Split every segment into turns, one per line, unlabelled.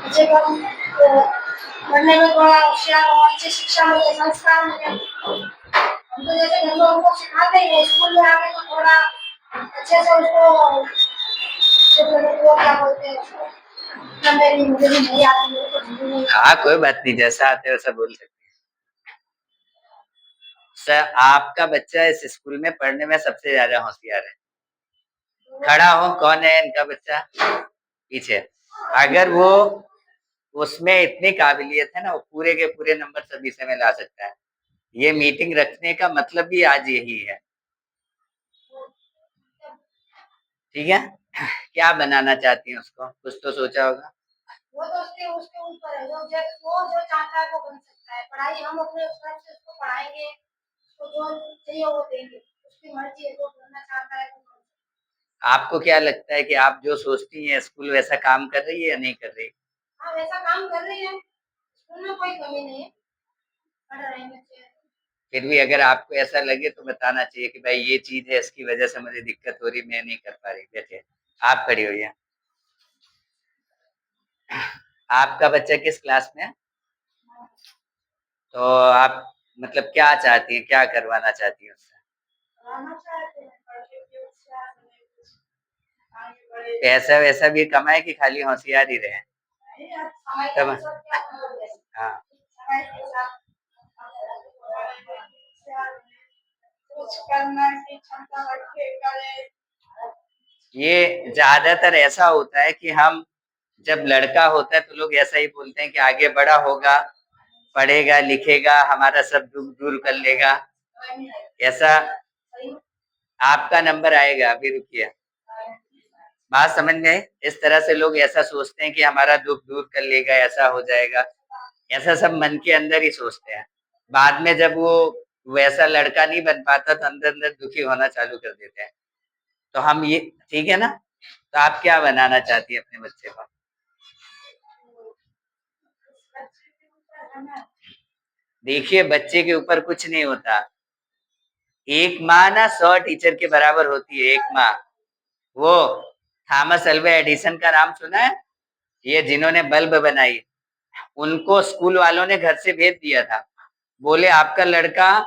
जब हम पढ़ने में थोड़ा होशियार हो, अच्छी शिक्षा मिले, संस्कार मिले, हम तो जैसे घर में उनको सिखाते ही हैं, स्कूल में आके तो थोड़ा अच्छे से उसको वो क्या बोलते हैं उसको, मुझे भी नहीं आती, मेरे को हिंदी नहीं
हाँ कोई बात नहीं, जैसा आते वैसा बोल सकते हैं। सर आपका बच्चा इस स्कूल में पढ़ने में सबसे ज्यादा होशियार है। खड़ा हो, कौन है इनका बच्चा पीछे? अगर वो उसमें इतनी काबिलियत है ना, वो पूरे के पूरे नंबर सब विषय में ला सकता है। ये मीटिंग रखने का मतलब भी आज यही है। ठीक है, क्या बनाना चाहती हैं उसको? कुछ तो सोचा होगा।
वो तो उसके उसके ऊपर है, वो जो चाहता है वो बन सकता है। पढ़ाई हम अपने तरफ से उसको पढ़ाएंगे, उसको जो चाहिए वो देंगे, उसकी मर्जी है, जो करना चाहता है वो।
आपको क्या लगता है कि आप जो सोचती हैं स्कूल वैसा काम कर रही है या नहीं कर रही?
हाँ वैसा काम कर रही है, स्कूल में कोई कमी नहीं है, पढ़ रहे हैं बच्चे।
फिर भी अगर आपको ऐसा लगे तो बताना चाहिए कि भाई ये चीज है, इसकी वजह से मुझे दिक्कत हो रही, मैं नहीं कर पा रही। बैठे, आप खड़ी होइए। आपका बच्चा किस क्लास में है? तो आप मतलब क्या चाहती हैं, क्या करवाना चाहती हैं उससे? पैसा वैसा भी कमाए कि खाली होशियार ही रहे? तब हाँ, ये ज्यादातर ऐसा होता है कि हम जब लड़का होता है तो लोग ऐसा ही बोलते हैं कि आगे बड़ा होगा, पढ़ेगा लिखेगा, हमारा सब दुख दूर कर लेगा। ऐसा आपका नंबर आएगा, अभी रुकिए। बात समझ में आई? इस तरह से लोग ऐसा सोचते हैं कि हमारा दुख दूर कर लेगा, ऐसा हो जाएगा। ऐसा सब मन के अंदर ही सोचते हैं। बाद में जब वो वैसा लड़का नहीं बन पाता तो अंदर अंदर दुखी होना चालू कर देते हैं। तो हम ये, ठीक है ना? तो आप क्या बनाना चाहती है अपने बच्चे को? देखिए, बच्चे के ऊपर कुछ नहीं होता। एक माँ ना 100 टीचर के बराबर होती है। एक माँ, वो थॉमस अल्वा एडिसन का नाम सुना है? ये जिन्होंने बल्ब बनाई, उनको स्कूल वालों ने घर से भेज दिया था। बोले आपका लड़का,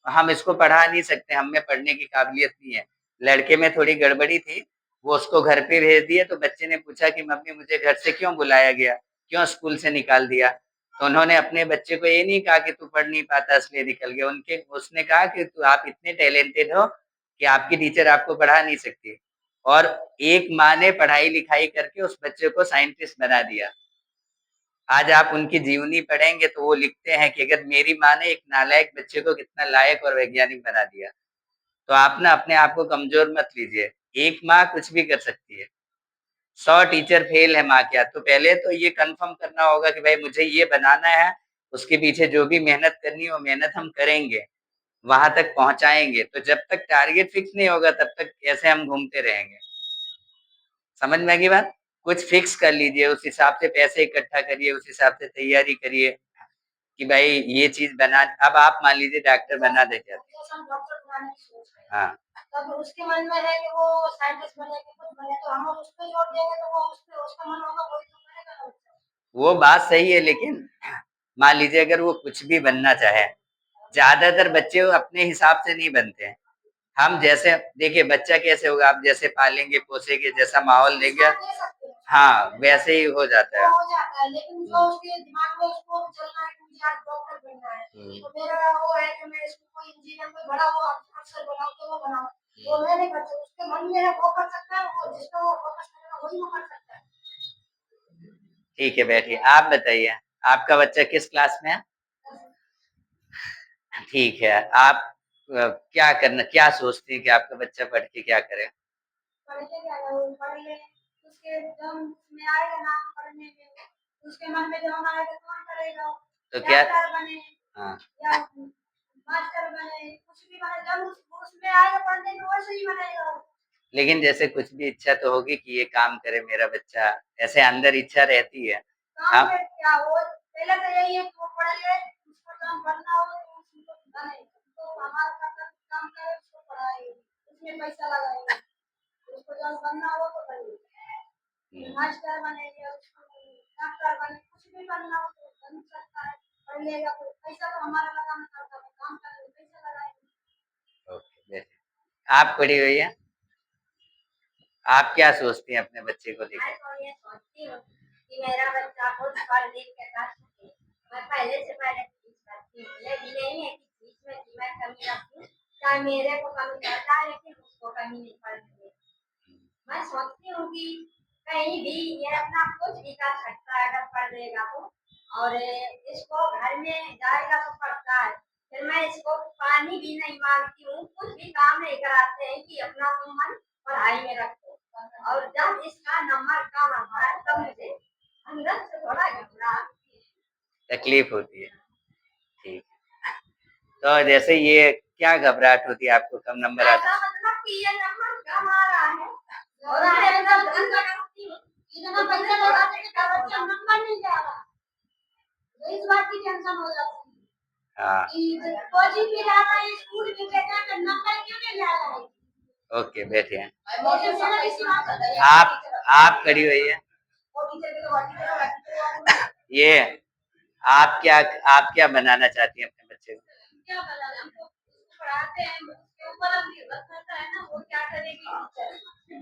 हम इसको पढ़ा नहीं सकते, हम में पढ़ने की काबिलियत नहीं है। लड़के में थोड़ी गड़बड़ी थी, वो उसको घर पे भेज दिए। तो बच्चे ने पूछा कि मम्मी मुझे घर से क्यों बुलाया गया, क्यों स्कूल से निकाल दिया? तो उन्होंने अपने बच्चे को ये नहीं कहा कि तू पढ़ नहीं पाता इसलिए निकल गया। उसने कहा कि तू, आप इतने टैलेंटेड हो कि आपकी टीचर आपको पढ़ा नहीं सकती। और एक माँ ने पढ़ाई लिखाई करके उस बच्चे को साइंटिस्ट बना दिया। आज आप उनकी जीवनी पढ़ेंगे तो वो लिखते हैं कि अगर मेरी माँ ने एक नालायक बच्चे को कितना लायक और वैज्ञानिक बना दिया। तो आप ना अपने आप को कमजोर मत लीजिए, एक माँ कुछ भी कर सकती है। 100 टीचर फेल है माँ क्या? तो पहले तो ये कंफर्म करना होगा कि भाई मुझे ये बनाना है, उसके पीछे जो भी मेहनत करनी है वो मेहनत हम करेंगे, वहां तक पहुंचाएंगे। तो जब तक टारगेट फिक्स नहीं होगा तब तक ऐसे हम घूमते रहेंगे। समझ में आएगी बात? कुछ फिक्स कर लीजिए, उस हिसाब से पैसे इकट्ठा करिए, उस हिसाब से तैयारी करिए कि भाई ये चीज बना। अब आप मान लीजिए डॉक्टर बना दे जाते, हाँ,
तब उसके मन में है कि वो साइंटिस्ट बने कि कुछ बने, तो हम उस पे जोर देंगे तो वो उस पे उसका मन होगा, वही तो करेगा ना बच्चा।
वो बात सही है, लेकिन मान लीजिए अगर वो कुछ भी बनना चाहे, ज्यादातर बच्चे अपने हिसाब से नहीं बनते हैं। हम जैसे, देखिए बच्चा कैसे होगा, आप जैसे पालेंगे पोसेंगे, जैसा माहौल देंगे, हाँ वैसे ही हो जाता है।
हो जाता है, लेकिन जो उसके दिमाग में उसको चलना है कि मुझे आज डॉक्टर बनना है, तो मेरा वो है कि मैं इसको कोई इंजीनियर कोई बड़ा वो अफसर बनाऊं तो वो बनाऊं, वो मैं नहीं कर सकता। उसके मन में है वो कर सकता है, वो जिसको वो फोकस करेगा वही वो कर सकता है।
ठीक है, बैठिए। आप बताइए, आपका बच्चा किस क्लास में है? ठीक है, आप क्या करना, क्या सोचती हैं कि आपका बच्चा पढ़ के क्या करे?
पढ़ के क्या करूं, पढ़ ले, उसके दम में आएगा ना पढ़ने में, उसके मन में जो आएगा कौन करेगा,
तो क्या,
डॉक्टर बने
हाँ,
या मास्टर बने, कुछ भी बने, जब उसमें आएगा पढ़ने में वैसे ही बनेगा वो।
लेकिन जैसे कुछ भी इच्छा तो होगी कि ये काम करे मेरा बच्चा, ऐसे अंदर इच्छा रहती है।
काम
हाँ,
में क्या वो पहले तो यही है कि वो पढ़ ले, उसको काम करना हो तो उसको बने, तो हमारा काम करे, उसको पढ़ाए, उसमें पैसा लगाए, उसको जब बनना हो तो बने, मास्टर बने या उसको डॉक्टर बने। लेगा तो पैसा तो हमारा लगाना पड़ता है, काम करके पैसा लगाएंगे।
ओके, बेटे आप पढ़ी हुई है, आप क्या सोचती हैं अपने बच्चे को
मैं
लेकर?
तो ये सोचती हूँ कि मेरा बच्चा बहुत पढ़ लिख के कर सके। मैं पहले से पहले कोशिश करती हूँ, ये भी नहीं है कि बीच में कि मैं कमी रखूं, चाहे मेरे को कमी पड़ता है लेकिन उसको कमी नहीं पड़ती है। मैं सोचती हूँ कि कहीं भी ये अपना कुछ भी कर सकता है अगर पढ़ लेगा तो, और इसको घर में जाएगा तो पढ़ता है। फिर मैं इसको पानी भी नहीं मांगती हूँ, कुछ भी काम नहीं कराते हैं कि अपना तुम मन पढ़ाई में रखो। और जब इसका नंबर कम आता है तब मुझे अंदर से थोड़ा घबराहट होती है।
तकलीफ होती है, ठीक है। तो जैसे ये क्या घबराहट होती है आपको, कम नंबर आते
ऐसा मतलब कि ये नंबर कम आ रहा है और मैं एकदम धन लगाती हूँ, इतना पैसा लगाते हैं कि बच्चा नंबर नहीं जा रहा, तो इस बात की टेंशन हो जाती है
हाँ,
कि कोचिंग भी जा रहा है, स्कूल भी जाता है, तो नंबर क्यों नहीं जा रहा है।
ओके बैठिए।
मुझे मेरा विश्वास है
आप खड़ी हुई है,
वो टीचर के तो बाकी
ये आप क्या बनाना चाहती हैं अपने बच्चे को?
क्या पता हमको पढ़ाते हैं, उसके ऊपर हम निर्भर करता है ना, वो क्या करेगी टीचर।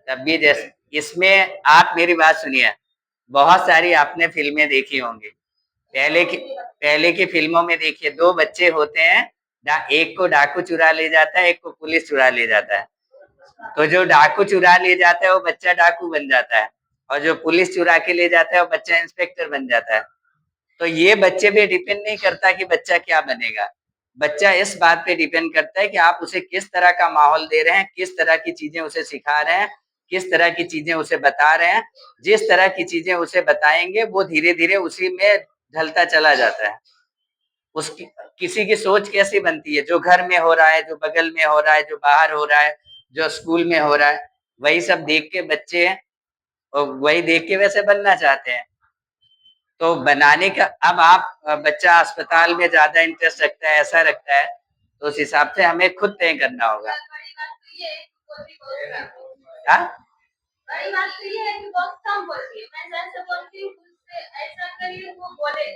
तब भी जैसे इसमें आप मेरी बात सुनिए, बहुत सारी आपने फिल्में देखी होंगी, पहले की फिल्मों में देखिए, दो बच्चे होते हैं, एक को डाकू चुरा ले जाता है, एक को पुलिस चुरा ले जाता है। तो जो डाकू चुरा ले जाता है वो बच्चा डाकू बन जाता है, और जो पुलिस चुरा के ले जाता है वो बच्चा इंस्पेक्टर बन जाता है। तो ये बच्चे पे डिपेंड नहीं करता कि बच्चा क्या बनेगा, बच्चा इस बात पे डिपेंड करता है कि आप उसे किस तरह का माहौल दे रहे हैं, किस तरह की चीजें उसे सिखा रहे हैं, किस तरह की चीजें उसे बता रहे हैं। जिस तरह की चीजें उसे बताएंगे वो धीरे धीरे उसी में ढलता चला जाता है। उसकी किसी की सोच कैसी बनती है, जो घर में हो रहा है, जो बगल में हो रहा है, जो बाहर हो रहा है, जो स्कूल में हो रहा है, वही सब देख के बच्चे और वही देख के वैसे बनना चाहते हैं। तो बनाने का अब आप बच्चा अस्पताल में ज्यादा इंटरेस्ट रखता है, ऐसा रखता है, तो उस हिसाब से हमें खुद तय करना होगा। हाँ,
बड़ी बात तो ये है कि बहुत कम बोलती है, मैं जैसे बोलती हूँ उससे ऐसा करिए वो बोले,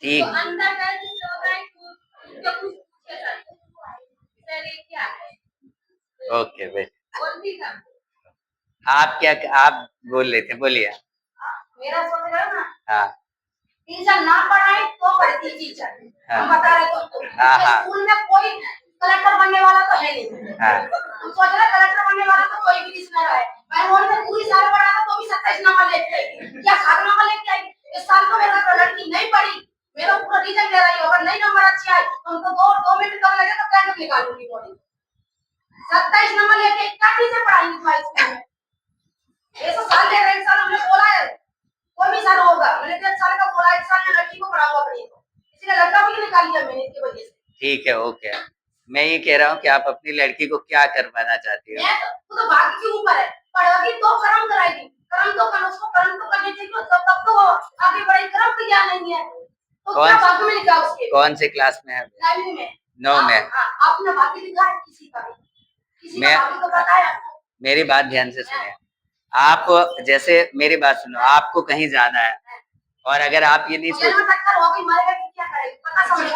ठीक,
तो अंदर का जिससे होता है कि उसको कुछ पूछे जाते हैं, सर ये क्या है,
ओके बेट,
बोलती का
आप बोल रहे थे, बोलिए।
मेरा सोच रहा है ना,
हाँ
टीचर ना पढ़ाए तो पढ़ती टीचर,
हाँ।
हम बता रहे तो
हाँ, हाँ।
स्कूल में कोई कलेक्टर बनने वाला तो है नहीं।
हाँ।
हम सोच रहे कलेक्टर बनने वाला तो कोई भी इसमें है। मैं बोल में पूरी साल पढ़ा था तो भी 27 नंबर लेके आई, क्या 7 नंबर लेके आई। इस साल तो मेरा लड़की नहीं पढ़ी, मेरा पूरा रिजल्ट दे रही है, अगर नहीं नंबर अच्छे आए तो हमको 2 मिनट कम लगे तो कैंडल निकालूंगी बोली। 27 नंबर लेके क्या टीचर पढ़ाएंगी भाई स्कूल में। ये तो साल ले रहे, एक साल हमने बोला है कोई भी साल होगा, मैंने 3 साल का बोला, एक साल में लड़की को पढ़ाऊंगा अपनी को, इसलिए लड़का भी निकाल लिया मैंने इसकी वजह से।
ठीक है, ओके। मैं ये कह रहा हूँ कि आप अपनी लड़की को क्या करवाना चाहती हो?
वो तो भाग्य के ऊपर है, पढ़ेगी तो कर्म कराएगी, कर्म तो कर, उसको कर्म तो करने चाहिए, तब तो वो आगे बढ़े। कर्म किया नहीं है तो क्या भाग्य में लिखा उसके?
कौन से क्लास में है?
9वीं में।
9 में।
आपने भाग्य लिखा है किसी का भी? किसी का भाग्य तो पता है आपको?
मेरी बात ध्यान से सुनिए, आप जैसे मेरी बात सुनो, आपको कहीं जाना है और अगर आप ये नहीं सोच,
टक्कर होगी मरेगा कि क्या करेगी पता समझ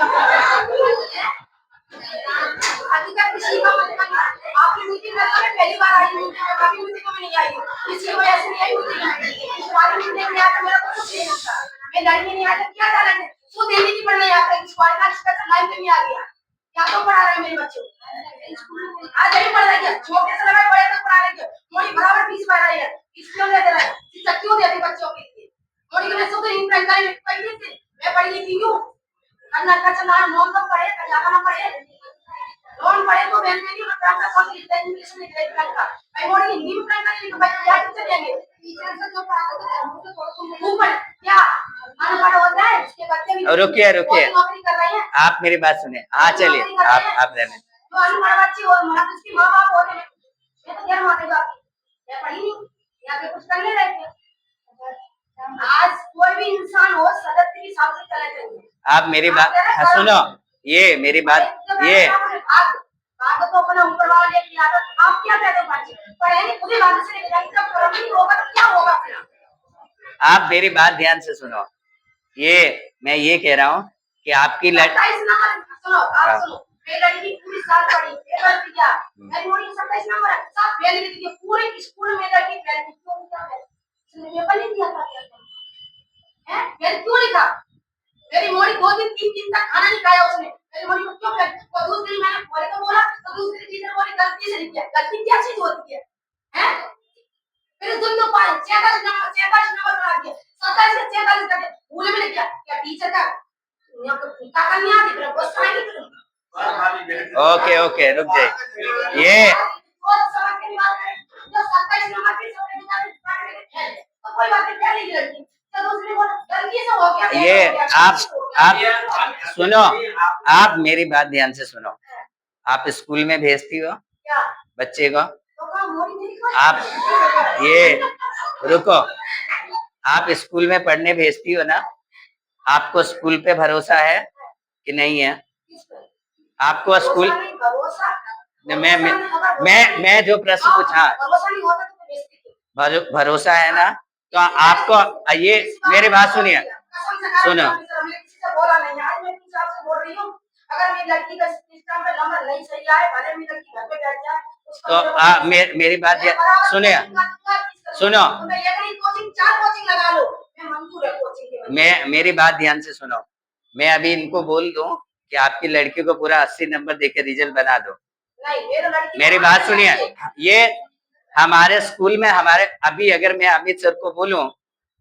हकीकत किसी का मतलब नहीं। आपकी मीटिंग में तो मैं पहली बार आई हूँ, बाकी मीटिंग में नहीं आई हूँ, किसी वजह से नहीं आई मीटिंग। इस बार मीटिंग में आकर मेरा कुछ नहीं होता, मैं लड़की नहीं आता क्या टैलेंट है, वो दिल्ली की पढ़ने आता है, इस बार का इसका लाइन में आ गया, क्या तो पढ़ा रहे हैं मेरे बच्चों को, आज नहीं पढ़ रही है, छोटे से लगा बड़े तक पढ़ा रही है, मोड़ी बराबर फीस भर रही है, क्यों दे रहा है, शिक्षा क्यों देती बच्चों के लिए, मोड़ी के बच्चों को इंटर पढ़ी थी, मैं पढ़ी लिखी हूँ, करना करना नॉन तो पढ़े जाना ना पढ़े, लोन पढ़े तो बैंक में नहीं बता का कौन लिखता है इंग्लिश में लिखता है का भाई मोड़ी हिंदी में पढ़ना है तो भाई क्या टीचर देंगे, टीचर से जो पढ़ाते हैं ऊपर क्या अनपढ़ होता है उसके बच्चे भी
रुकिए
नौकरी कर रहे हैं।
आप मेरी बात सुनिए, हाँ चलिए आप रहने,
जो अनपढ़ बच्चे हो मतलब उसके माँ बाप होते हैं, ये तो क्या मानेगा आपकी, या पढ़ी नहीं या फिर कुछ करने रहते। आज कोई भी इंसान हो सदस्य के हिसाब से चला चाहिए।
आप मेरी बात सुनो, ये मेरी बात, ये
बात तो अपना ऊपर वाला लेके आता, आप क्या कहते हो बाजी पढ़ेंगे पूरी बात से लेके जाएंगे, जब कर्म नहीं होगा तो क्या होगा अपना।
आप मेरी बात ध्यान से सुनो, ये मैं ये कह रहा हूँ कि आपकी
27 नंबर सुनो,
हाँ।
आप सुनो। मेरी लड़की पूरी साल पढ़ी, पेपर दिया। मेरी मोड़ी 27 नंबर है, सब फेल ही दिए। पूरे स्कूल में लड़की फेल थी, क्यों दिया फेल? उसने पेपर नहीं दिया था क्या? हैं? फेल क्यों लिखा? मेरी मोड़ी 2 दिन 3 दिन तक खाना नहीं खाया उसने। मेरी मोड़ी को क्यों फेल? और दूसरी मैंने मोड़ी को बोला तो दूसरी टीचर बोली गलती से नहीं किया। गलती क्या चीज होती है? हैं? फिर तुम तो 46 नंबर बना दिए। 27 से 46 तक भूल भी नहीं किया। क्या टीचर का काका नहीं आती फिर बस आएगी फिर।
ओके ओके रुक जाइए। ये
और समझ के नहीं बात है। जो 27 नंबर की सबने निकाल के पढ़ के है तो कोई बात नहीं, पहली लड़की तो दूसरी बोल गलती से हो गया।
ये आप सुनो, आप मेरी बात ध्यान से सुनो। आप स्कूल में भेजती हो
क्या
बच्चे को?
तो काम मोड़ी नहीं खोल।
आप ये रुको, आप स्कूल में पढ़ने भेजती हो ना? आपको स्कूल पे भरोसा है कि नहीं है? आपको स्कूल
भरोसा
मैं जो प्रश्न पूछा,
भरोसा नहीं होता तो बेइज्जती क्यों?
भरोसा है ना? तो आपको ये मेरी बात सुनिए, सुनो।
हमने किसी से बोला नहीं, आज मैं तुमसे आपसे बोल रही हूँ। अगर मेरी लड़की का सिस्टम पे नंबर नहीं सही आए, भले मेरी लड़की घर पे बैठ जाए,
तो मेरी बात सुनिए, सुनो।
कोचिंग 4 कोचिंग लगा लो, मैं मंजूर है कोचिंग के लिए।
मेरी बात ध्यान से सुनो। मैं अभी इनको बोल दूं कि आपकी लड़की को पूरा 80 नंबर देके रिजल्ट बना दो।
नहीं,
मेरी बात सुनिए, ये हमारे स्कूल में हमारे अभी अगर मैं अमित सर को बोलूं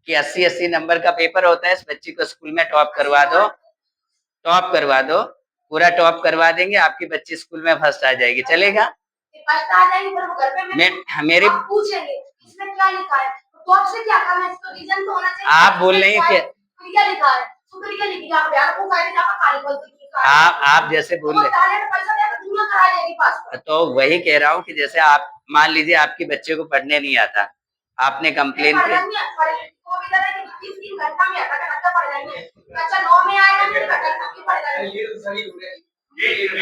कि 80-80 नंबर का पेपर होता है, इस बच्ची को स्कूल में टॉप करवा दो, पूरा टॉप करवा देंगे, आपकी बच्ची स्कूल में फर्स्ट आ जाएगी, चलेगा?
फर्स्ट आ जाएगी पर वो घर पे
मेरी
आप पूछेंगे इसमें क्या लिखा है, तो आपसे क्या करना है, इसको रीजन तो होना चाहिए।
आप बोल रही हैं कि
क्या लिखा है, शुक्रिया लिखी आप यार को फायदे जाकर काली बोलती
आप जैसे बोल रहे, तो वही कह रहा हूँ कि जैसे आप मान लीजिए आपके बच्चे को पढ़ने नहीं आता, आपने कंप्लेन की,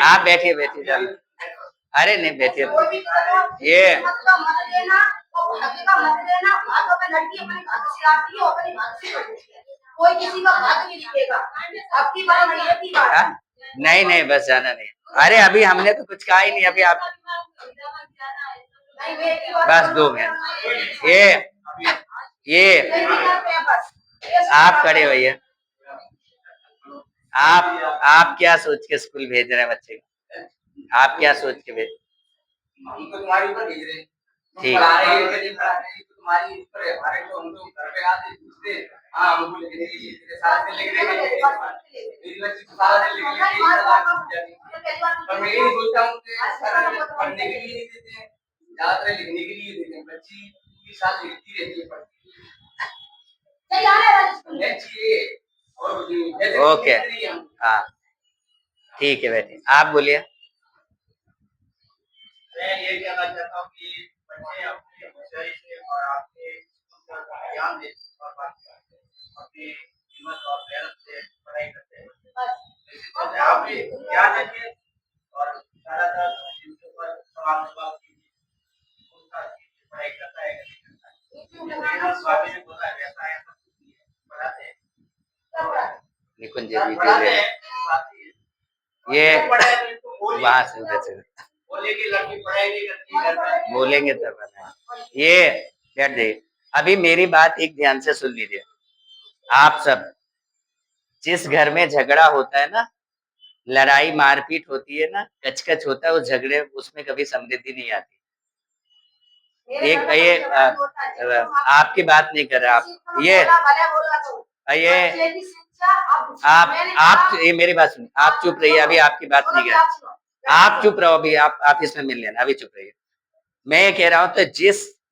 आप बैठिए बैठिए, अरे नहीं बैठिए, ये
कोई किसी का भाग नहीं दिखेगा, आपकी बात
नहीं नहीं बस जाना नहीं। अरे अभी हमने तो कुछ कहा ही नहीं, अभी आप बस 2 मिनट। ये आप खड़े होइए। आप क्या सोच के स्कूल भेज रहे हैं बच्चे को? आप क्या सोच के भेज?
हम तो तुम्हारी ऊपर भेज रहे हैं,
ठीक
तुम्हारी ऊपर है, हमारे को हम लोग घर पे आते पूछते हाँ हमको लिखने के लिए तेरे साथ में लिख रहे हैं, मेरी बच्ची को सारा दिन लिखने के लिए पर मैं ये नहीं बोलता हूँ कि सारा दिन पढ़ने के लिए नहीं देते हैं, ज्यादातर लिखने के लिए देते हैं। बच्ची पूरी साल लिखती रहती है, पढ़ती है और
ओके, हाँ ठीक है बेटे, आप बोलिए।
मैं ये कहना चाहता हूँ कि बच्चे अपनी होशियारी से और आपके ध्यान दें और अपनी हिम्मत और मेहनत से पढ़ाई करते हैं। आप भी ध्यान रखिए और ज्यादातर जिनके ऊपर सवाल जवाब कीजिए, उनका पढ़ाई करता है कि नहीं करता है। स्वामी ने बोला वैसा है, पढ़ाते हैं,
निकुंज जी भी ये वहां से उधर से बोलेंगे तब। ये बैठ जाइए, अभी मेरी बात एक ध्यान से सुन लीजिए। आप सब, जिस घर में झगड़ा होता है ना, लड़ाई मारपीट होती है ना, कचकच होता है, उस झगड़े उसमें कभी समृद्धि नहीं आती। एक ये आपकी बात नहीं कर रहा, आप ये मेरी बात सुनिए, आप चुप रहिए, अभी आपकी बात नहीं कर रहा, आप चुप रहो, अभी आप इसमें मिल लेना, अभी चुप रहिए। मैं ये कह रहा हूँ तो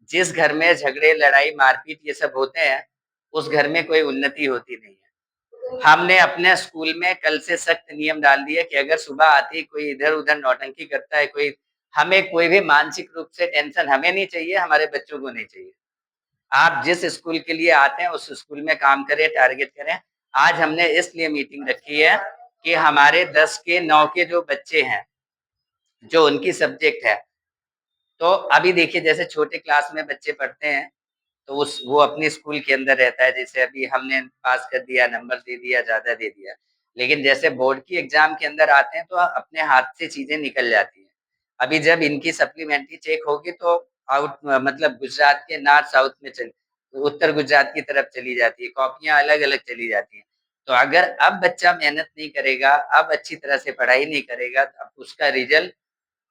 जिस घर में झगड़े लड़ाई मारपीट ये सब होते हैं, उस घर में कोई उन्नति होती नहीं है। हमने अपने स्कूल में कल से सख्त नियम डाल दिए कि अगर सुबह आते ही कोई इधर उधर नौटंकी करता है, हमें कोई भी मानसिक रूप से टेंशन हमें नहीं चाहिए, हमारे बच्चों को नहीं चाहिए। आप जिस स्कूल के लिए आते हैं उस स्कूल में काम करें, टारगेट करें। आज हमने इसलिए मीटिंग रखी है कि हमारे 10 के 9 के जो बच्चे हैं, जो उनकी सब्जेक्ट है, तो अभी देखिए जैसे छोटे क्लास में बच्चे पढ़ते हैं, तो उस वो अपने स्कूल के अंदर रहता है, जैसे अभी हमने पास कर दिया, नंबर दे दिया, ज्यादा दे दिया। लेकिन जैसे बोर्ड की एग्जाम के अंदर आते हैं तो अपने हाथ से चीजें निकल जाती हैं। अभी जब इनकी सप्लीमेंट्री चेक होगी तो आउट मतलब गुजरात के नॉर्थ साउथ में उत्तर गुजरात की तरफ चली जाती है, कॉपियां अलग अलग चली जाती हैं। तो अगर अब बच्चा मेहनत नहीं करेगा, अब अच्छी तरह से पढ़ाई नहीं करेगा, अब उसका रिजल्ट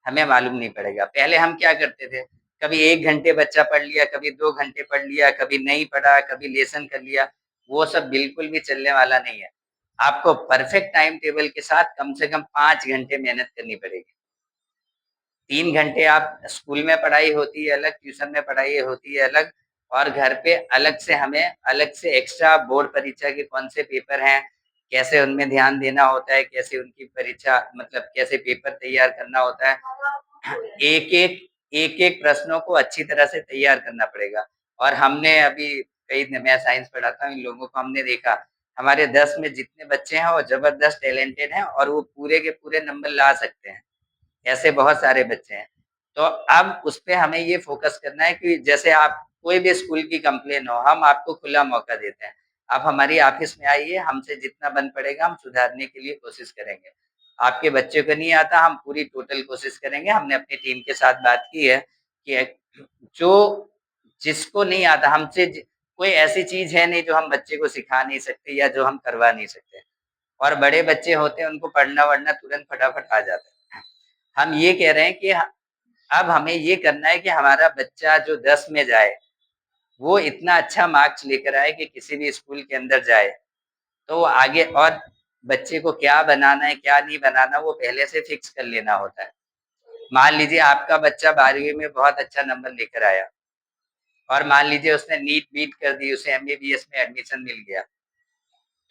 हमें मालूम नहीं पड़ेगा। पहले हम क्या करते थे, कभी 1 घंटे बच्चा पढ़ लिया, कभी 2 घंटे पढ़ लिया, कभी नहीं पढ़ा, कभी लेसन कर लिया, वो सब बिल्कुल भी चलने वाला नहीं है। आपको परफेक्ट टाइम टेबल के साथ कम से कम 5 घंटे मेहनत करनी पड़ेगी। 3 घंटे आप स्कूल में पढ़ाई होती है अलग, ट्यूशन में पढ़ाई होती है अलग, और घर पे अलग से हमें अलग से एक्स्ट्रा बोर्ड परीक्षा के कौन से पेपर हैं, कैसे उनमें ध्यान देना होता है, कैसे उनकी परीक्षा मतलब कैसे पेपर तैयार करना होता है। एक-एक प्रश्नों को अच्छी तरह से तैयार करना पड़ेगा। और हमने अभी मैं साइंस पढ़ाता हूँ, इन लोगों को हमने देखा, हमारे 10 में जितने बच्चे हैं वो ज़बरदस्त टैलेंटेड हैं और वो पूरे के पूरे नंबर ला सकते हैं। ऐसे बहुत सारे बच्चे हैं। तो अब उसपे हमें ये फ़ोकस करना है कि जैसे आप कोई भी स्कूल की कंप्लेन हो, हम आपको खुला मौका देते हैं। आप हमारी ऑफ़िस में आइए, हमसे जितना बन पड़ेगा हम सुधारने के लिए कोशिश करेंगे। आपके बच्चे को नहीं आता, हम पूरी टोटल कोशिश करेंगे। हमने अपनी टीम के साथ बात की है कि जो जिसको नहीं आता हमसे कोई ऐसी चीज़ है नहीं जो हम बच्चे को सिखा नहीं सकते या जो हम करवा नहीं सकते। और बड़े बच्चे होते हैं उनको पढ़ना-वढ़ना तुरंत फटाफट आ जाता है। हम ये कह रहे हैं कि अब हमें ये करना है कि हमारा बच्चा जो 10 में जाए, वो इतना अच्छा मार्क्स लेकर आए कि किसी भी स्कूल के अंदर जाए, तो वो आगे और बच्चे को क्या बनाना है, क्या नहीं बनाना, वो पहले से फिक्स कर लेना होता है। मान लीजिए आपका बच्चा 12वीं में बहुत अच्छा नंबर लेकर आया और मान लीजिए उसने नीट बीट कर दी, उसे एमबीबीएस में एडमिशन मिल गया।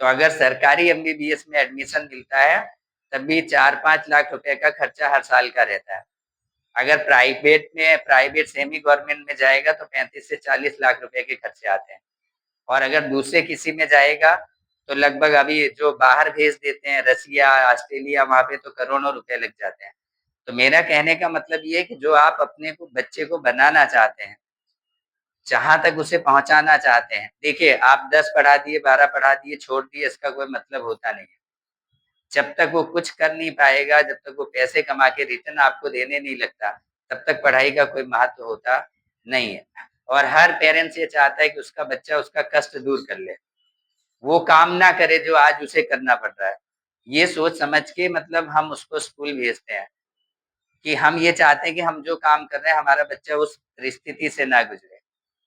तो अगर सरकारी एमबीबीएस में एडमिशन मिलता है, तब भी 4-5 लाख रुपए का खर्चा हर साल का रहता है। अगर प्राइवेट सेमी गवर्नमेंट में जाएगा तो 35 से 40 लाख रुपए के खर्चे आते हैं। और अगर दूसरे किसी में जाएगा तो लगभग अभी जो बाहर भेज देते हैं रसिया, ऑस्ट्रेलिया, वहाँ पे तो करोड़ों रुपए लग जाते हैं। तो मेरा कहने का मतलब ये है कि जो आप अपने को बच्चे को बनाना चाहते हैं, जहाँ तक उसे पहुँचाना चाहते हैं, देखिए आप 10 पढ़ा दिए, 12 पढ़ा दिए, छोड़ दिए, इसका कोई मतलब होता नहीं है। जब तक वो कुछ कर नहीं पाएगा, जब तक वो पैसे कमा के रिटर्न आपको देने नहीं लगता, तब तक पढ़ाई का कोई महत्व होता नहीं है। और हर पेरेंट्स ये चाहता है कि उसका बच्चा उसका कष्ट दूर कर ले। वो काम ना करे जो आज उसे करना पड़ रहा है। ये सोच समझ के मतलब हम उसको स्कूल भेजते हैं, कि हम ये चाहते हैं कि हम जो काम कर रहे हैं, हमारा बच्चा उस परिस्थिति से ना गुज़रे।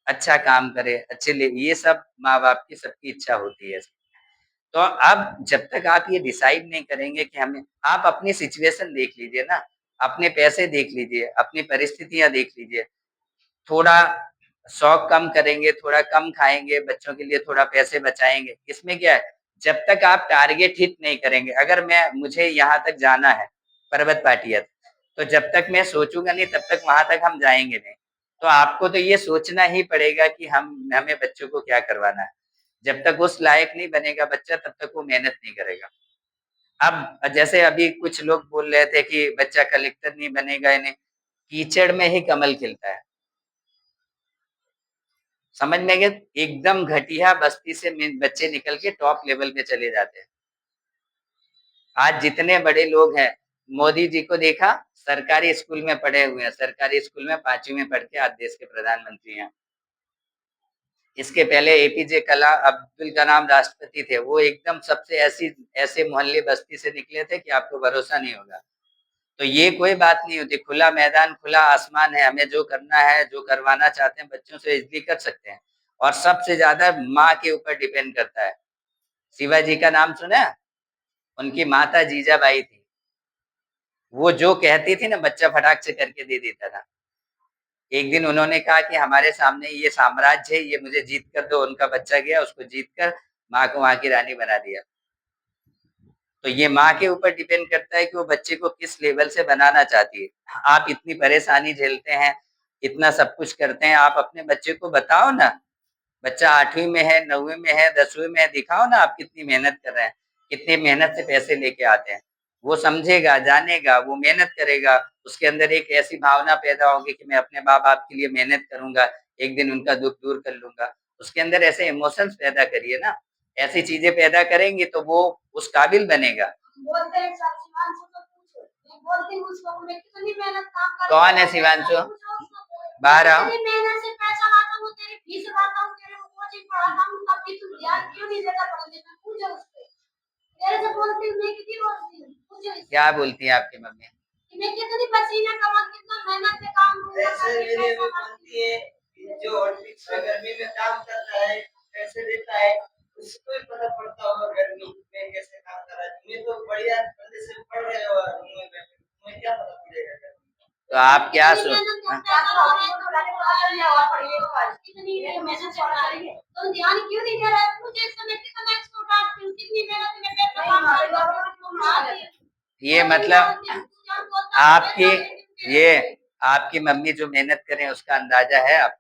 अच्छा काम करे, अच्छे ले ये सब माँ-बाप की सबकी इच्छा होती है। तो अब जब तक आप ये डिसाइड नहीं करेंगे कि हमें आप अपनी सिचुएशन देख लीजिए ना, अपने पैसे देख लीजिए, अपनी परिस्थितियाँ देख लीजिए। थोड़ा शौक कम करेंगे, थोड़ा कम खाएँगे, बच्चों के लिए थोड़ा पैसे बचाएँगे। इसमें क्या है, जब तक आप टारगेट हिट नहीं करेंगे, अगर मुझे यहाँ तक जाना है, पर्वत पाटिया तक, तो जब तक मैं सोचूँगा नहीं, तब तक वहाँ तक हम जाएँगे नहीं। तो आपको तो ये सोचना ही पड़ेगा कि हमें बच्चों को क्या करवाना है। जब तक उस लायक नहीं बनेगा बच्चा, तब तक वो मेहनत नहीं करेगा। अब जैसे अभी कुछ लोग बोल रहे थे कि बच्चा कलेक्टर नहीं बनेगा, इन्हें कीचड़ में ही कमल खिलता है। समझ में गए? एकदम घटिया बस्ती से बच्चे निकल के टॉप लेवल पे चले जाते हैं। आज जितने बड़े लोग हैं, मोदी जी को देखा, सरकारी स्कूल में पढ़े हुए हैं, सरकारी स्कूल में 5वीं में पढ़ के आज देश के प्रधानमंत्री हैं। इसके पहले एपीजे अब्दुल कलाम राष्ट्रपति थे, वो एकदम सबसे ऐसे मोहल्ले बस्ती से निकले थे कि आपको भरोसा नहीं होगा। तो ये कोई बात नहीं होती, खुला मैदान, खुला आसमान है, हमें जो करना है, जो करवाना चाहते हैं बच्चों से ईज़िली कर सकते हैं। और सबसे ज़्यादा माँ के ऊपर डिपेंड करता है। शिवाजी का नाम सुना है? उनकी माता जीजाबाई थी। वो जो कहती थी ना बच्चा फटाक से करके दे देता था। एक दिन उन्होंने कहा कि हमारे सामने ये साम्राज्य है, ये मुझे जीत कर दो। उनका बच्चा गया, उसको जीत कर माँ को वहाँ की रानी बना दिया। तो ये माँ के ऊपर डिपेंड करता है कि वो बच्चे को किस लेवल से बनाना चाहती है। आप इतनी परेशानी झेलते हैं, इतना सब कुछ करते हैं, आप अपने बच्चे को बताओ ना, बच्चा 8वीं में है, 9वीं में है, 10वीं में है, दिखाओ ना आप कितनी मेहनत कर रहे हैं, कितनी मेहनत से पैसे लेके आते हैं। वो समझेगा, जानेगा, वो मेहनत करेगा, उसके अंदर एक ऐसी भावना पैदा होगी कि मैं अपने माँ-बाप के लिए मेहनत करूँगा, एक दिन उनका दुख दूर कर लूंगा। उसके अंदर ऐसे इमोशंस पैदा करिए ना, ऐसी चीजें पैदा करेंगे तो वो उस काबिल बनेगा।
बोलते हैं सब शिवांशु को पूछो, मैं बोलती हूँ उसको मैं कितनी मेहनत काम करती
कौन है
हूँ,
शिवांशु?
पूछो उसको।
बाहर आओ।
कितनी मेहनत से पैसा लाता हूँ, तेरी फीस भरता हूँ, तेरे को कोचिंग पढ़ाता हूँ, तब भी तू ध्यान क्यों नहीं देता पढ़ने में? पूछो उससे। तेरे से बोलती हूँ, मैं कितनी बोलती हूँ, पूछो इससे।
क्या बोलती है आपकी मम्मी?
कि मैं कितनी पसीना कमा, कितना मेहनत से काम
ऐसे मेरे में बोलती है कि जो हॉर्लिक्स में गर्मी में काम करता है कैसे देता है, उसको ही पता पड़ता होगा गर्मी में कैसे काम कर रहा है। तुम्हें तो बढ़िया बंदे से पढ़ रहे हो और तुम्हें क्या पता पड़ेगा गर्मी का?
तो आप क्या
कितनी
सोच
मेहनत करता है, कितनी मेहनत से पढ़ा रही है, तुम ध्यान क्यों नहीं दे रहे? मुझे इस समय कितना इसको डांटती हूँ, कितनी मेहनत में पैसा काम करती हूँ।
ये मतलब आपकी ये आपकी मम्मी जो मेहनत करें उसका अंदाजा है आपको?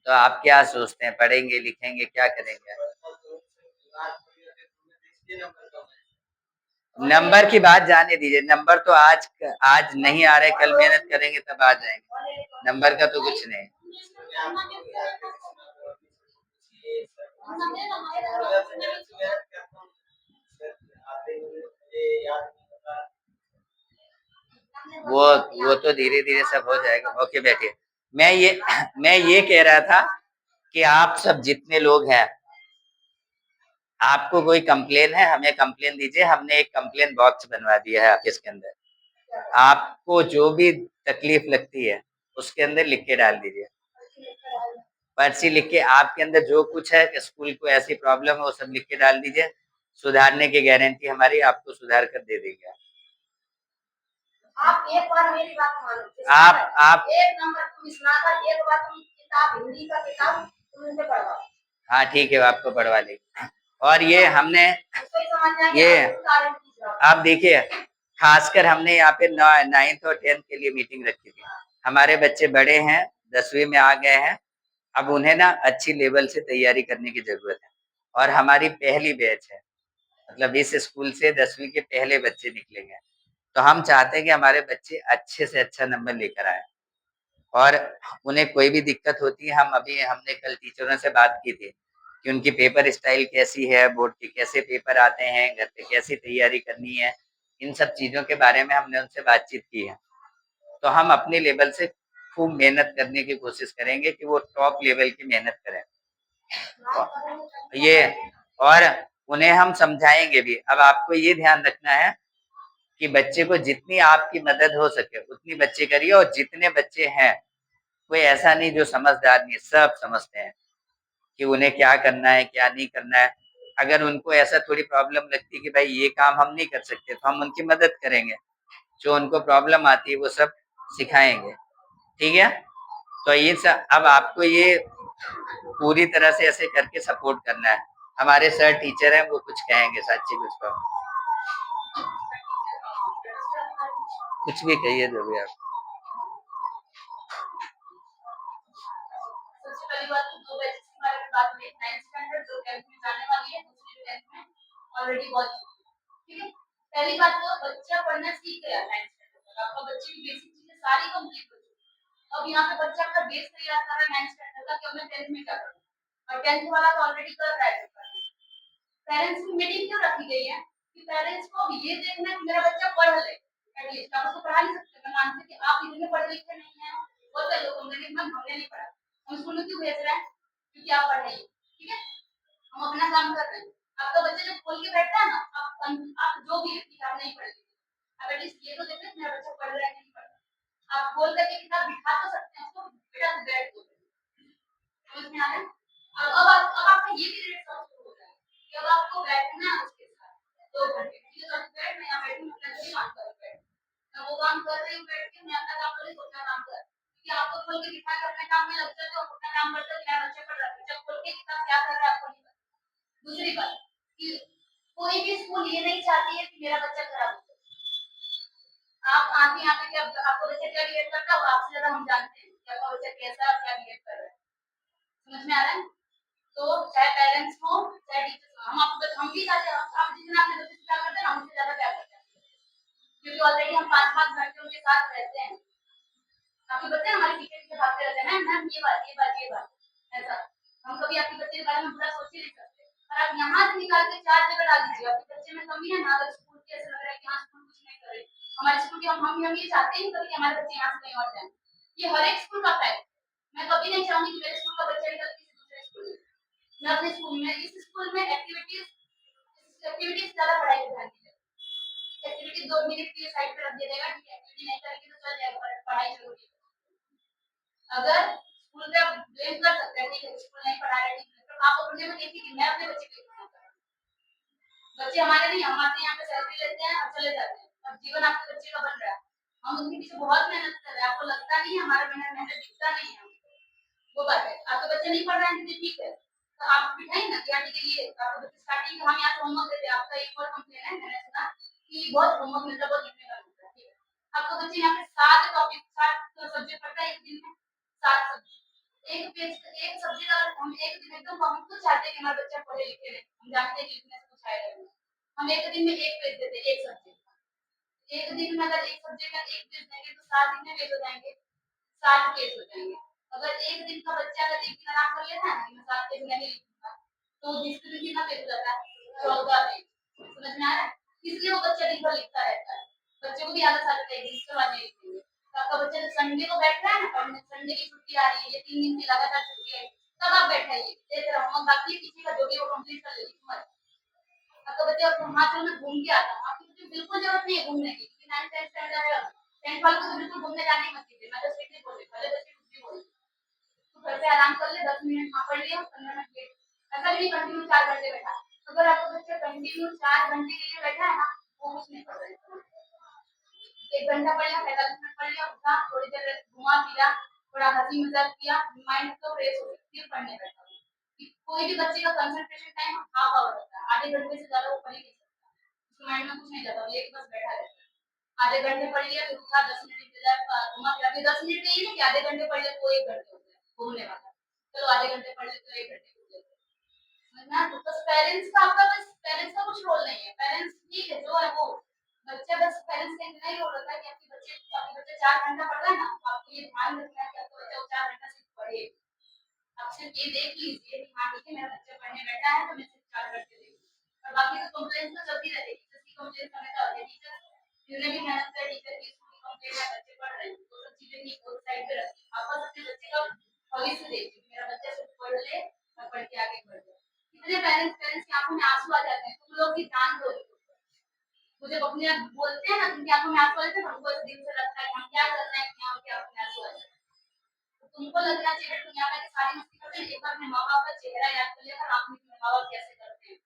तो आप क्या सोचते हैं, पढ़ेंगे लिखेंगे क्या करेंगे? नंबर की बात जाने दीजिए, नंबर तो आज नहीं आ रहे, कल मेहनत करेंगे तब आ जाएंगे, नंबर का तो कुछ नहीं। वो तो धीरे धीरे सब हो जाएगा। ओके बैठिए। मैं ये कह रहा था कि आप सब जितने लोग हैं, आपको कोई कंप्लेन है हमें कंप्लेन दीजिए, हमने एक कंप्लेन बॉक्स बनवा दिया है ऑफिस के अंदर। आपको जो भी तकलीफ लगती है उसके अंदर लिख के डाल दीजिए, पर्ची लिख के आपके अंदर जो कुछ है कि स्कूल को ऐसी प्रॉब्लम है वो सब लिख के डाल दीजिए। सुधारने की गारंटी हमारी, आपको सुधार कर दे देंगे।
आप एक बार मेरी बात मानो।
आप
एक नंबर तुम स्नातक, एक बार तुम किताब हिंदी का किताब तुम उनसे पढ़वाओ।
हाँ ठीक है, आपको पढ़वा लेंगे। और ये हमने ये आप देखिए, खासकर हमने यहाँ पे 9th और 10th के लिए मीटिंग रखी थी। हमारे बच्चे बड़े हैं, 10वीं में आ गए हैं, अब उन्हें ना अच्छी लेवल से तैयारी करने की जरूरत है। और हमारी पहली बैच है, मतलब इस स्कूल से 10वीं के पहले बच्चे निकलेंगे, तो हम चाहते हैं कि हमारे बच्चे अच्छे से अच्छा नंबर लेकर आए। और उन्हें कोई भी दिक्कत होती है, हमने कल टीचरों से बात की थी कि उनकी पेपर स्टाइल कैसी है, बोर्ड के कैसे पेपर आते हैं, घर पे कैसी तैयारी करनी है, इन सब चीजों के बारे में हमने उनसे बातचीत की है। तो हम अपने लेवल से खूब मेहनत करने की कोशिश करेंगे कि वो टॉप लेवल की मेहनत करें। ये और उन्हें हम समझाएंगे भी। अब आपको ये ध्यान रखना है कि बच्चे को जितनी आपकी मदद हो सके उतनी बच्चे करिए, और जितने बच्चे हैं कोई ऐसा नहीं जो समझदार नहीं, सब समझते हैं कि उन्हें क्या करना है क्या नहीं करना है। अगर उनको ऐसा थोड़ी प्रॉब्लम लगती है कि भाई ये काम हम नहीं कर सकते, तो हम उनकी मदद करेंगे, जो उनको प्रॉब्लम आती है वो सब सिखाएंगे। ठीक है, तो ये सब अब आपको ये पूरी तरह से ऐसे करके सपोर्ट करना है। हमारे सर टीचर हैं, वो कुछ कहेंगे, साक्षी कुछ कहो, कुछ भी कहिए जो भी आप।
सबसे पहली बात तो 2 बैचेस के बारे में बात हुई, 9th स्टैंडर्ड जो 10th में जाने वाली है, दूसरी 10th में ऑलरेडी पहुंच चुकी है। ठीक है, पहली बात तो बच्चा पढ़ना सीख गया 9th स्टैंडर्ड तक, आपका बच्चे की बेसिक चीजें सारी कंप्लीट हो चुकी है। अब यहाँ पे बच्चा का बेस तैयार कर रहा है 9th स्टैंडर्ड का कि अब मैं 10th में क्या करूँ, और 10th वाला तो ऑलरेडी कर रहा है। पेरेंट्स की मीटिंग क्यों रखी गई है कि पेरेंट्स को ये देखना है कि मेरा बच्चा पढ़ ले, एटलीस्ट आप उसको पढ़ा नहीं सकते। मैं मानती हूँ कि आप इतने पढ़े लिखे नहीं हैं, बोलते लोग होंगे कि मैम हमने नहीं पढ़ा, हम स्कूल में क्यों भेज रहे हैं, क्योंकि आप पढ़ रही हैं। ठीक है, हम अपना काम कर रहे हैं। आपका बच्चा जब खोल के बैठता है ना, आप जो भी किताब नहीं पढ़ आप एटलीस्ट ये तो देखते हैं मेरा बच्चा पढ़ रहा है कि नहीं पढ़ रहा। आप खोल करके किताब दिखा तो सकते हैं उसको, बेटा तू बैठ दो, समझ में आ रहा है? अब आपका ये भी रेट शुरू हो रहा है कि अब आपको बैठना है उसके साथ 2 घंटे, ठीक है, तो बैठ, मैं यहाँ बैठी हूँ, मैं काम कर रही हूँ, मैं वो काम कर रही हूँ बैठ के, मैं अपना काम कर रही हूँ, अपना काम कर, क्योंकि आपको खोल के दिखा के अपने काम में लग जाते हो, अपना काम करते हो, मेरा बच्चा पढ़ रहा है, जब खोल के किताब क्या कर रहा है आपको नहीं पता। दूसरी बात कि कोई भी स्कूल ये नहीं चाहती है कि मेरा बच्चा खराब हो जाए। आप आके यहाँ पे क्या आपको बच्चा क्या बिहेव करता है वो आपसे ज्यादा हम जानते हैं कि आपका बच्चा कैसा क्या बिहेव कर रहा है, समझ में आ रहा है? तो चाहे पेरेंट्स हो चाहे टीचर्स हो, हम भी चाहते हैं आप जितना अपने बच्चे से प्यार करते हैं हमसे ज्यादा प्यार करते हैं, क्योंकि ऑलरेडी हम 5-5 घंटे उनके साथ रहते हैं।
आपके बच्चे हमारे पीछे पीछे भागते रहते हैं, मैम मैम ये बात ऐसा। हम कभी आपके बच्चे के बारे में बुरा सोच ही नहीं सकते। और आप यहाँ से निकाल के 4 जगह डाल दीजिए, आपके बच्चे में कमी है ना, अगर स्कूल के ऐसा लग रहा है कि हाँ स्कूल कुछ नहीं कर रहे, हमारे स्कूल के हम ये चाहते ही कभी कि हमारे बच्चे यहाँ से कहीं और जाए। ये हर एक स्कूल का फैक्ट। मैं कभी नहीं चाहूंगी कि मेरे स्कूल का बच्चा निकल किसी दूसरे स्कूल में। मैं अपने स्कूल में, इस स्कूल में एक्टिविटीज ज्यादा पढ़ाई पे ध्यान दीजिए। एक्टिविटी 2 मिनट के लिए साइड पे रख दिया जाएगा, ठीक है, एक्टिविटी नहीं करेंगे तो चल जाएगा, पर पढ़ाई जरूरी है। अगर स्कूल पे आप ब्लेम कर सकते हैं, ठीक है स्कूल नहीं पढ़ा रहे, ठीक है, तो आप अपने में देखिए कि मैं अपने बच्चे को कितना कर रहा हूं। बच्चे हमारे नहीं, हम आते हैं यहाँ पे सैलरी लेते हैं और चले जाते हैं। अब जीवन आपके बच्चे का बन रहा है, हम उनके पीछे बहुत मेहनत कर रहे हैं, आपको लगता नहीं है हमारा मेहनत दिखता नहीं है। वो बात है, आपके बच्चे नहीं पढ़ रहे हैं तो ठीक है, तो आप बिठाइए ना कि हाँ ठीक है, ये आपको बच्चे स्टार्टिंग में हम यहाँ होमवर्क देते हैं, आपका एक और कंप्लेन है, मैंने सुना कि बहुत होमवर्क मिलता है, बहुत लिखने का मिलता है, ठीक है। आपका बच्चे यहाँ पे 7 टॉपिक 7 सब्जेक्ट पढ़ता है एक दिन में, 7 सब्जेक्ट एक पेज एक सब्जेक्ट। अगर हम एक दिन एकदम, हम तो चाहते हैं कि हमारा बच्चा पढ़े लिखे रहे, हम जानते हैं कि लिखने से कुछ आएगा नहीं, हम एक दिन में एक पेज देते हैं एक सब्जेक्ट। एक दिन में अगर एक सब्जेक्ट का एक पेज देंगे तो 7 दिन में पेज हो जाएंगे, 7 पेज हो जाएंगे। अगर एक दिन का बच्चा अगर एक दिन आराम कर लेता है ना कि मैं 7 पेज नहीं लिखूंगा, तो दूसरे दिन कितना पेज हो जाता है, 14 पेज। समझ में आ रहा है? इसलिए वो बच्चा दिन भर लिखता रहता है। बच्चे को भी आदत आ जाती है कि चलो आज नहीं लिखेंगे। तो आपका बच्चा जब संडे को बैठ रहा है ना पढ़ने, संडे की छुट्टी आ रही है, ये 3 दिन की लगातार छुट्टी है, तब आप बैठाइए, तेरा होमवर्क बाकी है, किसी का जो भी वो कंप्लीट कर लीजिए मत। आपका बच्चा हिमाचल में घूम के आता है, आपकी बच्चे को बिल्कुल जरूरत नहीं है घूमने की, क्योंकि 9th 10th स्टैंडर्ड है, 10th वाले को तो बिल्कुल घूमने जाने ही मत कीजिए। मैं तो स्ट्रिक्टली बोल रही हूँ, भले बच्चे कुछ भी बोले, तो घर पे आराम कर ले, 10 मिनट वहाँ पढ़ लिया, 15 मिनट लेट। ऐसा भी नहीं कंटिन्यू 4 घंटे बैठा। अगर आपका बच्चा कंटिन्यू 4 घंटे के लिए बैठा है ना, वो कुछ नहीं कर रहा है। 1 घंटा पढ़ लिया, 45 मिनट पढ़ लिया, उठा, थोड़ी देर घुमा फिरा, थोड़ा हंसी मजाक किया, माइंड तो फ्रेश हो गया, फिर पढ़ने बैठा। कोई भी बच्चे का कंसंट्रेशन टाइम हाफ आवर होता है, आधे घंटे से ज्यादा वो पढ़ ही नहीं सकता, उसके माइंड में कुछ नहीं जाता, लेके बस बैठा रहता है। आधे घंटे पढ़ लिया, फिर उठा, 10 मिनट इंतजार घुमा फिरा, फिर 10 मिनट नहीं है कि आधे घंटे पढ़ लिया तो 1 घंटे हो गया घूमने वाला, चलो आधे घंटे पढ़ ले तो 1 घंटे हो गया। समझना? तो बस पेरेंट्स का, आपका बस पेरेंट्स का कुछ रोल नहीं है, पेरेंट्स ठीक है जो है वो, बच्चे बस पेरेंट्स का इतना ही रोल होता है कि आपके बच्चे 4 घंटा पढ़ रहा है ना, तो आपको ये ध्यान रखना है कि आपका बच्चा वो 4 घंटा सिर्फ पढ़े। आप सिर्फ ये देख लीजिए कि हाँ ठीक है मेरा बच्चा पढ़ने बैठा है तो मैं सिर्फ 4 घंटे देखूँ, और बाकी तो कंप्लेंट्स तो चलती रहती है, टीचर्स की कंप्लेंट हमेशा होती है, टीचर जिन्होंने भी मेहनत करी, टीचर की स्कूल की कंप्लेंट है, बच्चे पढ़ रहे हैं, तो सब चीजें नहीं एक साइड पे रखिए, आप बस अपने बच्चे का भविष्य देखिए, मेरा बच्चा सिर्फ पढ़ ले, मैं पढ़ के आगे बढ़ जाऊँ। कितने पेरेंट्स की आंखों में आंसू आ जाते हैं, तुम लोग भी ध्यान दो। मुझे अपने आप बोलते हैं ना उनकी आंखों में आंसू आ जाते हैं, हमको इस दिल से लगता है कि हम क्या कर रहे हैं कि यहाँ उनकी आंखों में आंसू आ जाते हैं। तो तुमको लगना चाहिए दुनिया में सारी मस्ती करते हैं, एक बार अपने माँ बाप का चेहरा याद कर लेकर आप अपने माँ बाप कैसे करते हैं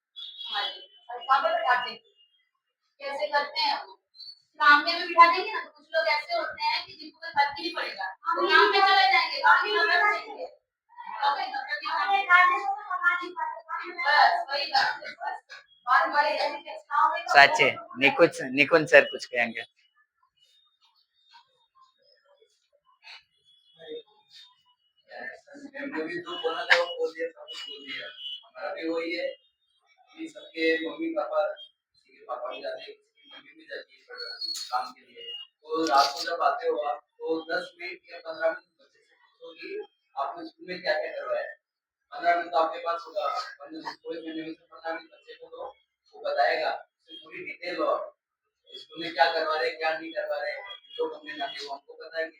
हमारे लिए, और वहाँ पे बैठा देंगे कैसे करते हैं वो, सामने में बिठा देंगे ना, तो कुछ लोग ऐसे होते हैं कि जिनको कोई फर्क ही नहीं पड़ेगा, वो काम पे चले जाएंगे, बाकी लोग रख देंगे। बस वही बात है, बस बार बार ऐसी चेष्टाओं में
सच है। निकुंज सर कुछ कहेंगे।
हमने भी जो बोला था वो बोल दिया, सब कुछ बोल दिया। हमारा भी वही है कि सबके मम्मी पापा, किसी के पापा भी जाते हैं, किसी की मम्मी भी जाती है काम के लिए, तो रात को जब आते हो आप तो 10 मिनट या 15 मिनट बच्चे से पूछो कि आपने स्कूल में क्या क्या करवाया है। 15 मिनट तो आपके पास होगा, पूरे महीने में से 15 मिनट बच्चे को दो, वो बताएगा पूरी डिटेल, और स्कूल में क्या करवा रहे हैं क्या नहीं करवा रहे हैं, जो हमने ना वो हमको बताएंगे।